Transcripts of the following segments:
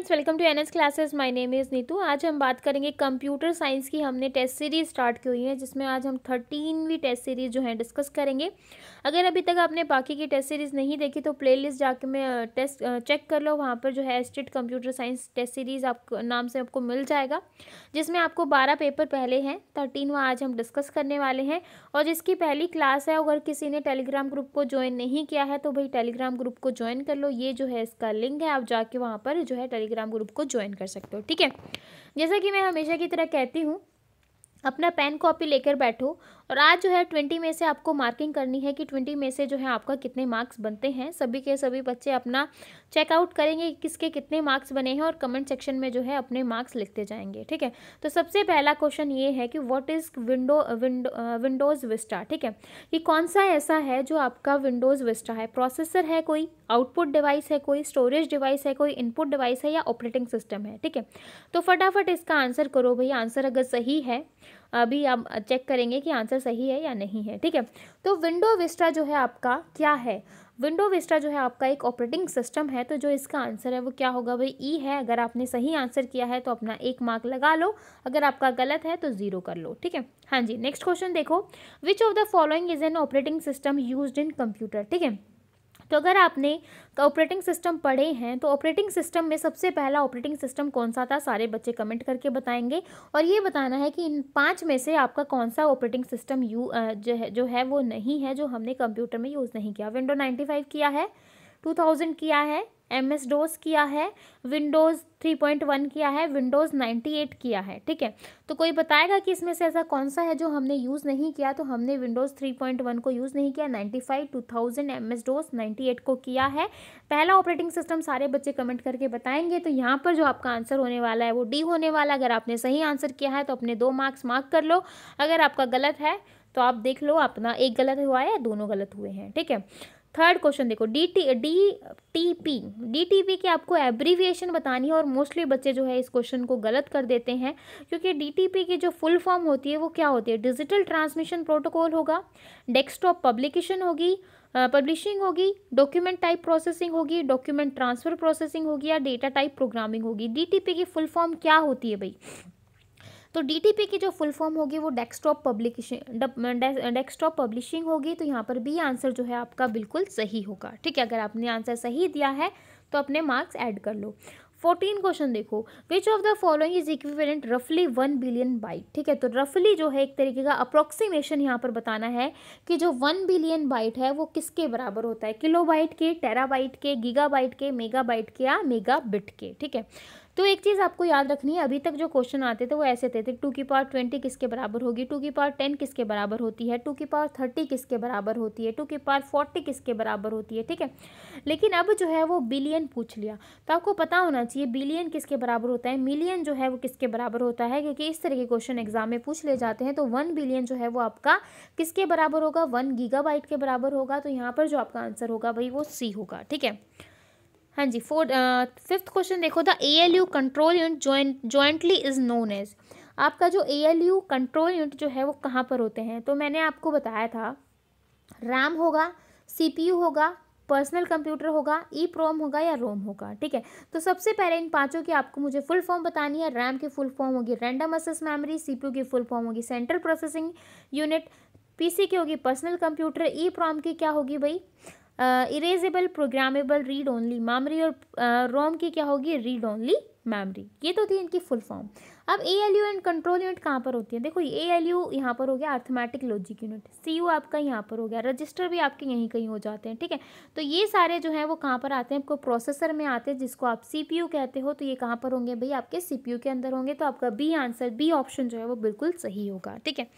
Friends, welcome to NS classes. My name is Neetu. आज हम बात करेंगे कंप्यूटर साइंस की। हमने टेस्ट सीरीज स्टार्ट की हुई है जिसमें आज हम 13वीं टेस्ट सीरीज जो है डिस्कस करेंगे। अगर अभी तक आपने बाकी की टेस्ट सीरीज़ नहीं देखी तो प्लेलिस्ट जाके मैं टेस्ट चेक कर लो। वहाँ पर जो है state computer science test series आपको नाम से आपको मिल जाएगा, जिसमें आपको 12 पेपर पहले हैं, 13वां आज हम डिस्कस करने वाले हैं। और जिसकी पहली क्लास है, अगर किसी ने टेलीग्राम ग्रुप को ज्वाइन नहीं किया है तो भाई टेलीग्राम ग्रुप को ज्वाइन कर लो। ये जो है इसका लिंक है, आप जाके वहाँ पर जो है टेलीग्राम ग्रुप को ज्वाइन कर सकते हो। ठीक है, जैसा कि मैं हमेशा की तरह कहती हूँ, अपना पेन कॉपी लेकर बैठो। और आज जो है 20 में से आपको मार्किंग करनी है कि 20 में से जो है आपका कितने मार्क्स बनते हैं। सभी के सभी बच्चे अपना चेकआउट करेंगे कि किसके कितने मार्क्स बने हैं और कमेंट सेक्शन में जो है अपने मार्क्स लिखते जाएंगे। ठीक है, तो सबसे पहला क्वेश्चन ये है कि व्हाट इज़ विंडोज़ विस्टा। ठीक है, ये कौन सा ऐसा है जो आपका विंडोज़ विस्टा है? प्रोसेसर है कोई, आउटपुट डिवाइस है कोई, स्टोरेज डिवाइस है कोई, इनपुट डिवाइस है या ऑपरेटिंग सिस्टम है? ठीक है, तो फटाफट इसका आंसर करो भाई। आंसर अगर सही है, अभी आप चेक करेंगे कि आंसर सही है या नहीं है। ठीक है, तो विंडो विस्टा जो है आपका क्या है? विंडो विस्टा जो है आपका एक ऑपरेटिंग सिस्टम है। तो जो इसका आंसर है वो क्या होगा भाई? ई है। अगर आपने सही आंसर किया है तो अपना 1 मार्क लगा लो, अगर आपका गलत है तो 0 कर लो। ठीक है, हाँ जी। नेक्स्ट क्वेश्चन देखो, which of the following is an operating system used in computer. ठीक है, तो अगर आपने ऑपरेटिंग सिस्टम पढ़े हैं तो ऑपरेटिंग सिस्टम में सबसे पहला ऑपरेटिंग सिस्टम कौन सा था? सारे बच्चे कमेंट करके बताएंगे और ये बताना है कि इन 5 में से आपका कौन सा ऑपरेटिंग सिस्टम जो है वो नहीं है, जो हमने कंप्यूटर में यूज़ नहीं किया। विंडो 95 किया है, 2000 किया है, MS DOS किया है, विंडोज़ 3.1 किया है, विंडोज़ 98 किया है। ठीक है, तो कोई बताएगा कि इसमें से ऐसा कौन सा है जो हमने यूज़ नहीं किया? तो हमने विंडोज़ 3.1 को यूज़ नहीं किया, 95, 2000, MS DOS 98 को किया है। पहला ऑपरेटिंग सिस्टम सारे बच्चे कमेंट करके बताएंगे। तो यहाँ पर जो आपका आंसर होने वाला है वो डी होने वाला है। अगर आपने सही आंसर किया है तो अपने 2 मार्क्स मार्क कर लो। अगर आपका गलत है तो आप देख लो अपना 1 गलत हुआ है या दोनों गलत हुए हैं। ठीक है, थर्ड क्वेश्चन देखो, डीटीपी की आपको एब्रीविएशन बतानी है और मोस्टली बच्चे जो है इस क्वेश्चन को गलत कर देते हैं, क्योंकि डीटीपी की जो फुल फॉर्म होती है वो क्या होती है? डिजिटल ट्रांसमिशन प्रोटोकॉल होगा, डेस्कटॉप पब्लिकेशन होगी, पब्लिशिंग होगी, डॉक्यूमेंट टाइप प्रोसेसिंग होगी, डॉक्यूमेंट ट्रांसफर प्रोसेसिंग होगी या डेटा टाइप प्रोग्रामिंग होगी। डीटीपी की फुल फॉर्म क्या होती है भाई? तो डीटीपी की जो फुल फॉर्म होगी वो डेस्कटॉप पब्लिशिंग होगी। तो यहाँ पर बी आंसर जो है आपका बिल्कुल सही होगा। ठीक है, अगर आपने आंसर सही दिया है तो अपने मार्क्स ऐड कर लो। 14 क्वेश्चन देखो, which of the following is equivalent रफली 1 बिलियन बाइट। ठीक है, तो रफली जो है एक तरीके का अप्रोक्सीमेशन यहाँ पर बताना है कि जो 1 बिलियन बाइट है वो किसके बराबर होता है? किलोबाइट के, टेराबाइट के, गीगाबाइट के, मेगाबाइट के या मेगाबिट के। ठीक है, तो एक चीज़ आपको याद रखनी है, अभी तक जो क्वेश्चन आते थे वो ऐसे थे 2 की पावर 20 किसके बराबर होगी, 2 की पावर 10 किसके बराबर होती है, 2 की पावर 30 किसके बराबर होती है, 2 की पावर 40 किसके बराबर होती है। ठीक है, लेकिन अब जो है वो बिलियन पूछ लिया, तो आपको पता होना चाहिए बिलियन किसके बराबर होता है, मिलियन जो है वो किसके बराबर होता है, क्योंकि इस तरह के क्वेश्चन एग्जाम में पूछ ले जाते हैं। तो 1 बिलियन जो है वो आपका किसके बराबर होगा? 1 गीगाबाइट के बराबर होगा। तो यहाँ पर जो आपका आंसर होगा भाई वो सी होगा। ठीक है, हाँ जी। फिफ्थ क्वेश्चन देखो, the ALU control unit jointly is known as. आपका जो ALU कंट्रोल यूनिट जो है वो कहाँ पर होते हैं? तो मैंने आपको बताया था, रैम होगा, CPU होगा, पर्सनल कंप्यूटर होगा, EEPROM होगा या रोम होगा। ठीक है, तो सबसे पहले इन पांचों की आपको मुझे फुल फॉर्म बतानी है। रैम की फुल फॉर्म होगी रैंडम एक्सेस मेमोरी, CPU की फुल फॉर्म होगी सेंट्रल प्रोसेसिंग यूनिट, PC की होगी पर्सनल कंप्यूटर, EEPROM की क्या होगी भाई? Erasable programmable read only memory, और रोम की क्या होगी? Read only memory. ये तो थी इनकी फुल फॉर्म। अब ALU एंड कंट्रोल यूनिट कहाँ पर होती है? देखो, ALU यहाँ पर हो गया अर्थमेटिक लॉजिक यूनिट, CU आपका यहाँ पर हो गया, रजिस्टर भी आपके यहीं कहीं हो जाते हैं। ठीक है, तो ये सारे जो है वो कहाँ पर आते हैं? आपको प्रोसेसर में आते हैं, जिसको आप CPU कहते हो। तो ये कहाँ पर होंगे भाई? आपके CPU के अंदर होंगे। तो आपका बी आंसर, बी ऑप्शन जो है वो बिल्कुल सही होगा। ठीक है,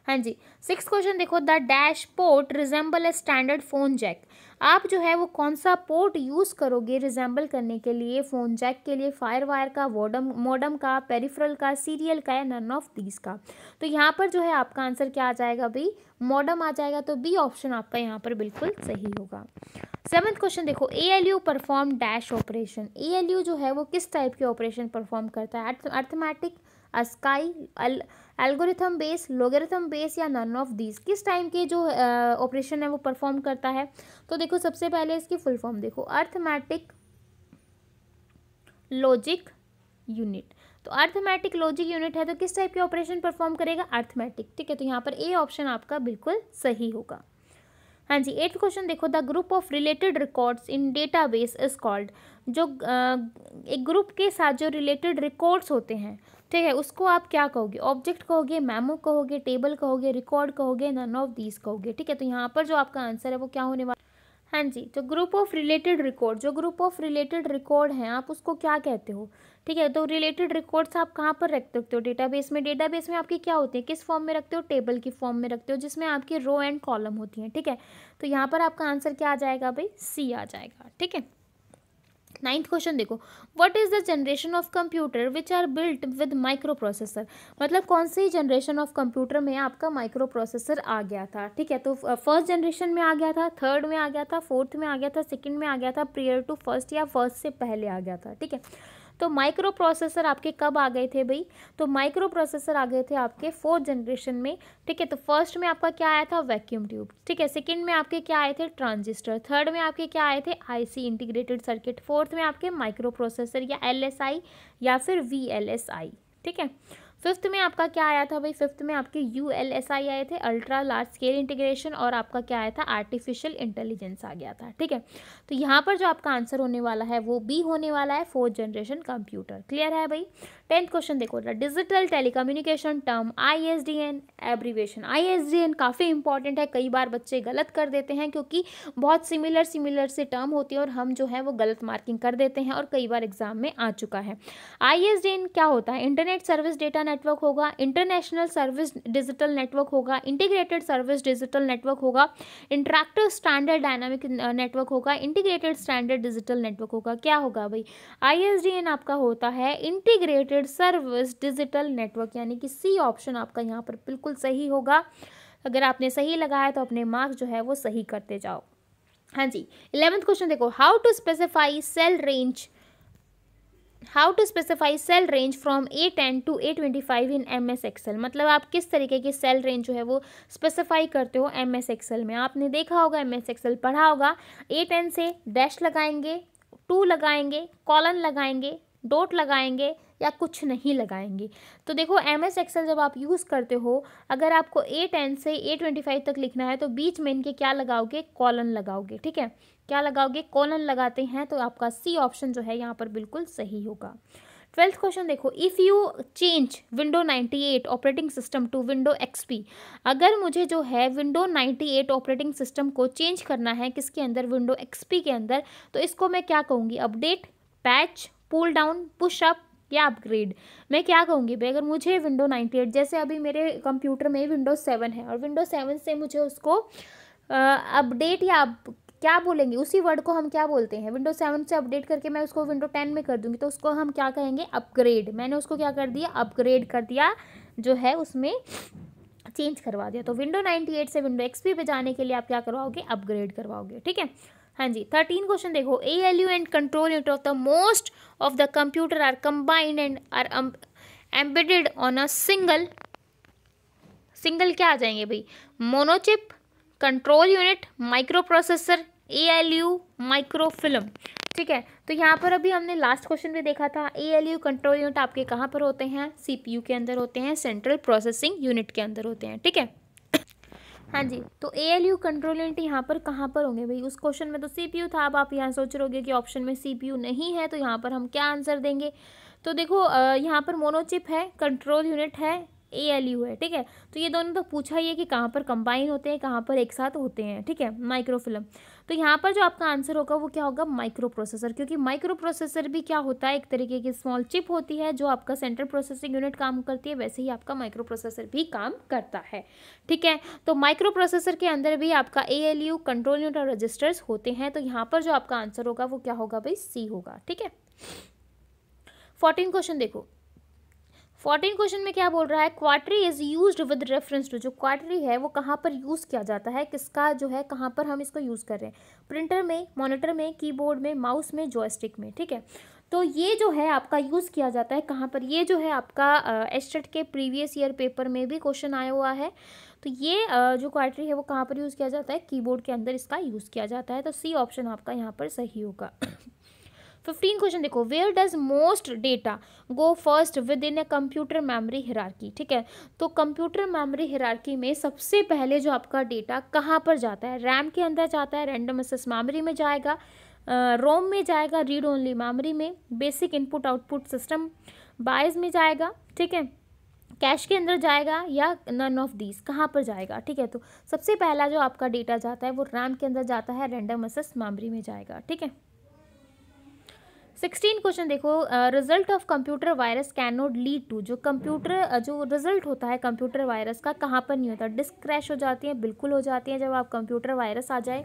हाँ जी। 6th क्वेश्चन देखो, the dash port resemble a standard phone jack. आप जो है वो कौन सा पोर्ट यूज़ करोगे रिजेंबल करने के लिए? फोन जैक के लिए, फायर वायर का, मोडम का, पेरिफेरल का, सीरियल का या नन ऑफ दीज का। तो यहाँ पर जो है आपका आंसर क्या आ जाएगा भाई? मोडम आ जाएगा। तो बी ऑप्शन आपका यहाँ पर बिल्कुल सही होगा। 7th क्वेश्चन देखो, ALU perform dash operation. ALU जो है वो किस टाइप के ऑपरेशन परफॉर्म करता है? Arithmetic, ASCII, algorithm base, logarithm base या नन ऑफ दीज। किस टाइम के जो ऑपरेशन है वो परफॉर्म करता है? तो देखो, सबसे पहले इसकी फुल फॉर्म देखो, अर्थमेटिक, लॉजिक यूनिट। तो अर्थमेटिक लॉजिक यूनिट है तो किस टाइप के ऑपरेशन परफॉर्म करेगा, अर्थमेटिक। ठीक है, तो यहाँ पर ए ऑप्शन आपका बिल्कुल सही होगा। हाँ जी, 8th क्वेश्चन देखो, the group of related records in database is called. जो एक ग्रुप के साथ जो रिलेटेड रिकॉर्ड्स होते हैं, ठीक है, उसको आप क्या कहोगे, ऑब्जेक्ट कहोगे, मेमो कहोगे, टेबल कहोगे, रिकॉर्ड कहोगे, नन ऑफ दीज कहोगे। ठीक है, तो यहाँ पर जो आपका आंसर है वो क्या होने वाला। हाँ जी, तो ग्रुप ऑफ रिलेटेड रिकॉर्ड, जो ग्रुप ऑफ रिलेटेड रिकॉर्ड हैं आप उसको क्या कहते हो। ठीक है, तो रिलेटेड रिकॉर्ड्स आप कहाँ पर रख सकते हो, डेटाबेस में। डेटाबेस में आपकी क्या होती है, किस फॉर्म में रखते हो, टेबल की फॉर्म में रखते हो, जिसमें आपकी रो एंड कॉलम होती हैं। ठीक है, तो यहाँ पर आपका आंसर क्या आ जाएगा भाई, सी आ जाएगा। ठीक है, 9th क्वेश्चन देखो, what is the generation of computer which are built with microprocessor. मतलब कौन सी जनरेशन ऑफ कंप्यूटर में आपका माइक्रो प्रोसेसर आ गया था। ठीक है, तो फर्स्ट जनरेशन में आ गया था, थर्ड में आ गया था, फोर्थ में आ गया था, सेकंड में आ गया था, प्रियर टू फर्स्ट या फर्स्ट से पहले आ गया था। ठीक है, तो माइक्रो प्रोसेसर आपके कब आ गए थे भाई, तो माइक्रो प्रोसेसर आ गए थे आपके फोर्थ जनरेशन में। ठीक है, तो फर्स्ट में आपका क्या आया था, वैक्यूम ट्यूब। ठीक है, सेकंड में आपके क्या आए थे, ट्रांजिस्टर। थर्ड में आपके क्या आए थे, आईसी, इंटीग्रेटेड सर्किट। फोर्थ में आपके माइक्रो प्रोसेसर या एलएसआई या फिर वीएलएसआई। ठीक है, फिफ्थ में आपका क्या आया था भाई, फिफ्थ में आपके यूएलएसआई आए थे, अल्ट्रा लार्ज स्केल इंटीग्रेशन, और आपका क्या आया था, आर्टिफिशियल इंटेलिजेंस आ गया था। ठीक है, तो यहाँ पर जो आपका आंसर होने वाला है वो बी होने वाला है, फोर्थ जनरेशन कंप्यूटर। क्लियर है भाई। 10th क्वेश्चन देखो, the digital telecommunication term ISDN abbreviation. ISDN काफ़ी इंपॉर्टेंट है, कई बार बच्चे गलत कर देते हैं क्योंकि बहुत सिमिलर से टर्म होती है और हम जो है वो गलत मार्किंग कर देते हैं, और कई बार एग्जाम में आ चुका है। आईएसडीएन क्या होता है, इंटरनेट सर्विस डेटा नेटवर्क होगा, इंटरनेशनल सर्विस डिजिटल नेटवर्क होगा, इंटीग्रेटेड सर्विस डिजिटल नेटवर्क होगा, इंटरैक्टिव स्टैंडर्ड डायनामिक नेटवर्क होगा, इंटीग्रेटेड स्टैंडर्ड डिजिटल नेटवर्क होगा। क्या होगा भाई, आईएसडीएन आपका होता है इंटीग्रेटेड सर्विस डिजिटल नेटवर्क, यानी कि सी ऑप्शन आपका यहाँ पर बिल्कुल सही होगा। अगर आपने सही लगाया तो अपने मार्क्स जो है वो सही करते जाओ। हाँ जी, 11th क्वेश्चन देखो, how to specify cell range from A10 to A25 in MS Excel. मतलब आप किस तरीके की सेल रेंज जो है वो स्पेसिफाई करते हो MS एक्सेल में। आपने देखा होगा, MS एक्सेल पढ़ा होगा, A10 से डैश लगाएंगे, 2 लगाएंगे, कॉलन लगाएंगे, डॉट लगाएंगे या कुछ नहीं लगाएंगे। तो देखो MS एक्सेल जब आप यूज़ करते हो, अगर आपको A10 से A25 तक लिखना है तो बीच में इनके क्या लगाओगे, कॉलन लगाओगे। ठीक है, क्या लगाओगे, कॉलन लगाते हैं, तो आपका सी ऑप्शन जो है यहाँ पर बिल्कुल सही होगा। 12th क्वेश्चन देखो, if you change window 98 operating system to window XP। अगर मुझे जो है विंडो 98 ऑपरेटिंग सिस्टम को चेंज करना है किसके अंदर, विंडो XP के अंदर, तो इसको मैं क्या कहूँगी, update, patch, pull down, push up या अपग्रेड। मैं क्या कहूँगी भाई, अगर मुझे विंडो 98, जैसे अभी मेरे कंप्यूटर में विंडो 7 है और विंडो 7 से मुझे उसको अपडेट या क्या बोलेंगे, उसी वर्ड को हम क्या बोलते हैं, विंडो 7 से अपडेट करके मैं उसको विंडो 10 में कर दूंगी, तो उसको हम क्या कहेंगे, अपग्रेड। मैंने उसको क्या कर दिया, अपग्रेड कर दिया, जो है उसमें चेंज करवा दिया। तो विंडो 98 से विंडो XP पे जाने के लिए आप क्या करवाओगे, अपग्रेड करवाओगे। ठीक है, हाँ जी। 13 क्वेश्चन देखो, ALU and control unit of the most of the computer are combined and are embedded on a single क्या आ जाएंगे भाई, monochip, control unit, micro processor, ALU, micro film. ठीक है, तो यहाँ पर अभी हमने लास्ट क्वेश्चन में देखा था, ALU कंट्रोल यूनिट आपके कहाँ पर होते हैं, CPU के अंदर होते हैं, सेंट्रल प्रोसेसिंग यूनिट के अंदर होते हैं। ठीक है, हाँ जी। तो ALU कंट्रोल यूनिट यहाँ पर कहाँ पर होंगे भाई, उस क्वेश्चन में तो CPU था। अब आप यहाँ सोच रहे होगे कि ऑप्शन में CPU नहीं है, तो यहाँ पर हम क्या आंसर देंगे। तो देखो यहाँ पर मोनोचिप है, कंट्रोल यूनिट है, ALU है। ठीक है, तो ये दोनों तो पूछा ही है कि कहाँ पर कंबाइन होते हैं, कहाँ पर एक साथ होते हैं। ठीक है, माइक्रोफिल्म। तो यहाँ पर जो आपका आंसर होगा वो क्या होगा, माइक्रो प्रोसेसर, क्योंकि माइक्रो प्रोसेसर भी क्या होता है, एक तरीके की स्मॉल चिप होती है जो आपका सेंट्रल प्रोसेसिंग यूनिट काम करती है, वैसे ही आपका माइक्रो प्रोसेसर भी काम करता है। ठीक है, तो माइक्रो प्रोसेसर के अंदर भी आपका ALU कंट्रोल यूनिट और रजिस्टर्स होते हैं। तो यहाँ पर जो आपका आंसर होगा वो क्या होगा भाई, सी होगा। ठीक है, 14 क्वेश्चन देखो, 14 क्वेश्चन में क्या बोल रहा है, quarterly is used with reference to. जो क्वार्टरी है वो कहाँ पर यूज़ किया जाता है, किसका जो है, कहाँ पर हम इसको यूज़ कर रहे हैं, प्रिंटर में, मॉनिटर में, कीबोर्ड में, माउस में, जॉयस्टिक में। ठीक है, तो ये जो है आपका यूज़ किया जाता है कहाँ पर, ये जो है आपका एस्टेट के प्रीवियस ईयर पेपर में भी क्वेश्चन आया हुआ है। तो ये जो क्वार्टरी है वो कहाँ पर यूज़ किया जाता है, कीबोर्ड के अंदर इसका यूज़ किया जाता है। तो सी ऑप्शन आपका यहाँ पर सही होगा। 15 क्वेश्चन देखो, where does most data go first within a computer memory hierarchy, ठीक है। तो कंप्यूटर मेमोरी हिरार्की में सबसे पहले जो आपका डेटा कहाँ पर जाता है, रैम के अंदर जाता है, रैंडम एक्सेस मेमोरी में जाएगा, रोम में जाएगा, रीड ओनली मेमोरी में, basic input output system BIOS में जाएगा, ठीक है, कैश के अंदर जाएगा, या नन ऑफ दीज, कहाँ पर जाएगा, ठीक है। तो सबसे पहला जो आपका डेटा जाता है वो रैम के अंदर जाता है, रैंडम एक्सेस मेमोरी में जाएगा, ठीक है। 16 क्वेश्चन देखो, result of computer virus can not lead to, जो कंप्यूटर जो रिजल्ट होता है कंप्यूटर वायरस का कहाँ पर नहीं होता, डिस्क क्रैश हो जाती है, बिल्कुल हो जाती है जब आप कंप्यूटर वायरस आ जाए,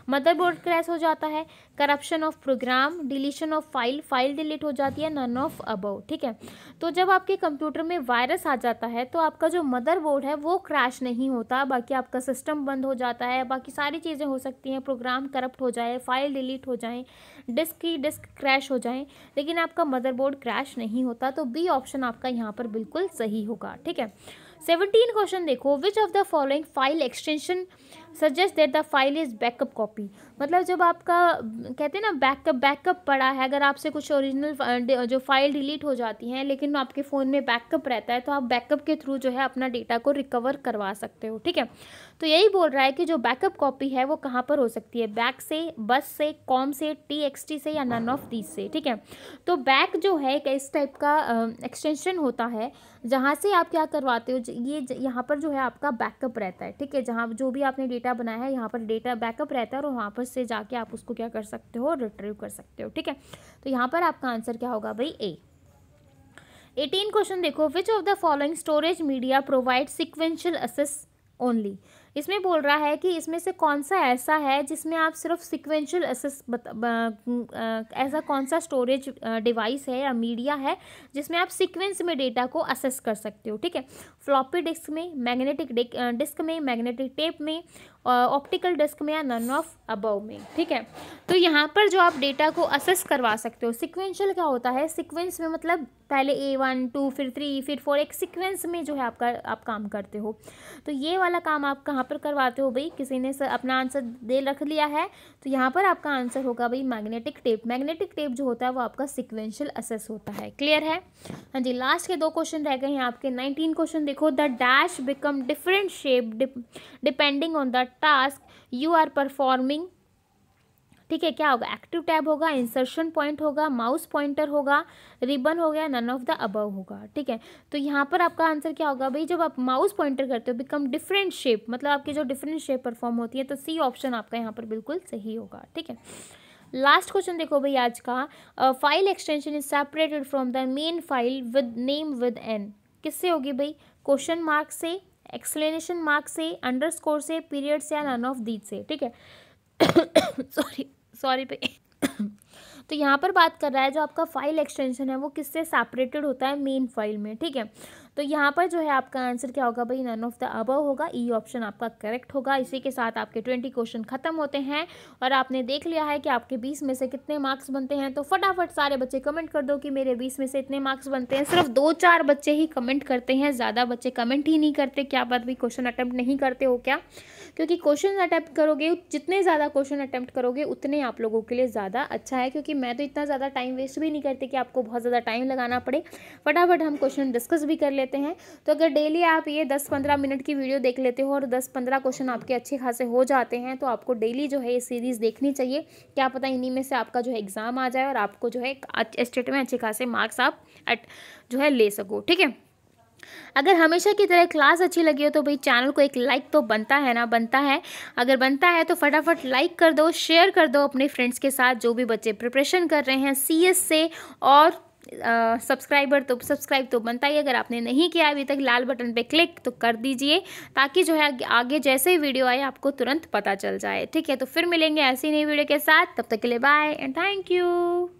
मदरबोर्ड क्रैश हो जाता है, corruption of program, deletion of file delete हो जाती है, नन ऑफ अबव, ठीक है। तो जब आपके कंप्यूटर में वायरस आ जाता है तो आपका जो मदरबोर्ड है वो क्रैश नहीं होता, बाकी आपका सिस्टम बंद हो जाता है, बाकी सारी चीज़ें हो सकती हैं, प्रोग्राम करप्ट हो जाए, फाइल डिलीट हो जाए, डिस्क क्रैश हो जाए, लेकिन आपका मदरबोर्ड क्रैश नहीं होता। तो बी ऑप्शन आपका यहाँ पर बिल्कुल सही होगा, ठीक है। 17 क्वेश्चन देखो, which of the following file extension suggest that the file is backup copy, मतलब जब आपका कहते हैं ना बैकअप पड़ा है, अगर आपसे कुछ ओरिजिनल जो फाइल डिलीट हो जाती हैं लेकिन आपके फ़ोन में बैकअप रहता है तो आप बैकअप के थ्रू जो है अपना डेटा को रिकवर करवा सकते हो, ठीक है। तो यही बोल रहा है कि जो बैकअप कॉपी है वो कहाँ पर हो सकती है, बैक से, बस से, कॉम से, TXT से, या नन ऑफ दीज से, ठीक है। तो बैक जो है एक इस टाइप का एक्सटेंशन होता है जहाँ से आप क्या करवाते हो, ये यहाँ पर जो है आपका बैकअप रहता है, ठीक है, जहाँ जो भी आपने डेटा बनाया है यहाँ पर डेटा बैकअप रहता है और वहाँ पर से जाके आप उसको क्या कर सकते हो, रिट्रीव कर सकते हो, ठीक है। तो यहाँ पर आपका आंसर क्या होगा भाई, ए। 18 क्वेश्चन देखो, which of the following storage media provide sequential access only, इसमें बोल रहा है कि इसमें से कौन सा ऐसा है जिसमें आप सिर्फ सिक्वेंशियल एक्सेस ऐसा कौन सा स्टोरेज डिवाइस है या मीडिया है जिसमें आप सीक्वेंस में डेटा को असेस कर सकते हो, ठीक है। फ्लॉपी डिस्क में, मैग्नेटिक डिस्क में, मैग्नेटिक टेप में, ऑप्टिकल डिस्क में, या नन ऑफ अबव में, ठीक है। तो यहाँ पर जो आप डेटा को असेस करवा सकते हो, सिक्वेंशियल क्या होता है, सीक्वेंस में मतलब पहले A1 2 फिर 3 फिर 4 एक सीक्वेंस में जो है आप काम करते हो। तो ये वाला काम आप कहाँ पर करवाते हो भाई, किसी ने अपना आंसर दे रख लिया है तो यहाँ पर आपका आंसर होगा भाई मैग्नेटिक टेप। मैग्नेटिक टेप जो होता है वो आपका सिक्वेंशियल असेस होता है। क्लियर है? हाँ जी, लास्ट के 2 क्वेश्चन रह गए हैं आपके। 19 क्वेश्चन देखो, the dash become different shape depending on the task you are performing, ठीक है। क्या होगा, एक्टिव टैब होगा, इंसर्शन पॉइंट होगा, माउस पॉइंटर होगा, रिबन हो गया, नन ऑफ द अबव होगा, ठीक है। तो यहाँ पर आपका आंसर क्या होगा भाई, जब आप माउस पॉइंटर करते हो बिकम डिफरेंट शेप, मतलब आपकी जो डिफरेंट शेप परफॉर्म होती है, तो सी ऑप्शन आपका यहाँ पर बिल्कुल सही होगा, ठीक है। लास्ट क्वेश्चन देखो भाई आज का, file extension is separated from the main file with name with an, किससे होगी भाई, क्वेश्चन मार्क से, एक्सप्लेनेशन मार्क से, अंडरस्कोर से, पीरियड से, या नन ऑफ दीज से, ठीक है। सॉरी पे तो यहाँ पर बात कर रहा है जो आपका फाइल एक्सटेंशन है वो किससे सेपरेटेड होता है, मेन फाइल में, ठीक है। तो यहाँ पर जो है आपका आंसर क्या होगा भाई, नन ऑफ द अबव होगा। ई ऑप्शन आपका करेक्ट होगा। इसी के साथ आपके 20 क्वेश्चन खत्म होते हैं और आपने देख लिया है कि आपके 20 में से कितने मार्क्स बनते हैं। तो फटाफट सारे बच्चे कमेंट कर दो कि मेरे 20 में से इतने मार्क्स बनते हैं। सिर्फ 2-4 बच्चे ही कमेंट करते हैं, ज़्यादा बच्चे कमेंट ही नहीं करते। क्या बात भी, क्वेश्चन अटैम्प्ट नहीं करते हो क्या? क्योंकि क्वेश्चन अटैम्प्ट करोगे, जितने ज़्यादा क्वेश्चन अटैम्प्ट करोगे उतने आप लोगों के लिए ज़्यादा अच्छा है। क्योंकि मैं तो इतना ज़्यादा टाइम वेस्ट भी नहीं करती कि आपको बहुत ज़्यादा टाइम लगाना पड़े। फटाफट हम क्वेश्चन डिस्कस भी कर लेते हैं। तो अगर डेली आप ये 10-15 मिनट की वीडियो देख लेते हो और 10-15 क्वेश्चन आपके अच्छे खासे हो जाते हैं, तो आपको डेली जो है ये सीरीज़ देखनी चाहिए। क्या पता इन्हीं में से आपका जो है एग्ज़ाम आ जाए और आपको जो है स्टेट में अच्छे खासे मार्क्स आप जो है ले सको, ठीक है। अगर हमेशा की तरह क्लास अच्छी लगी हो तो भाई चैनल को एक लाइक तो बनता है ना, बनता है। अगर बनता है तो फटाफट लाइक कर दो, शेयर कर दो अपने फ्रेंड्स के साथ, जो भी बच्चे प्रिपरेशन कर रहे हैं CS से। और सब्सक्राइब तो बनता ही, अगर आपने नहीं किया अभी तक लाल बटन पे क्लिक तो कर दीजिए, ताकि जो है आगे जैसे ही वीडियो आए आपको तुरंत पता चल जाए, ठीक है। तो फिर मिलेंगे ऐसी नई वीडियो के साथ, तब तक के लिए बाय एंड थैंक यू।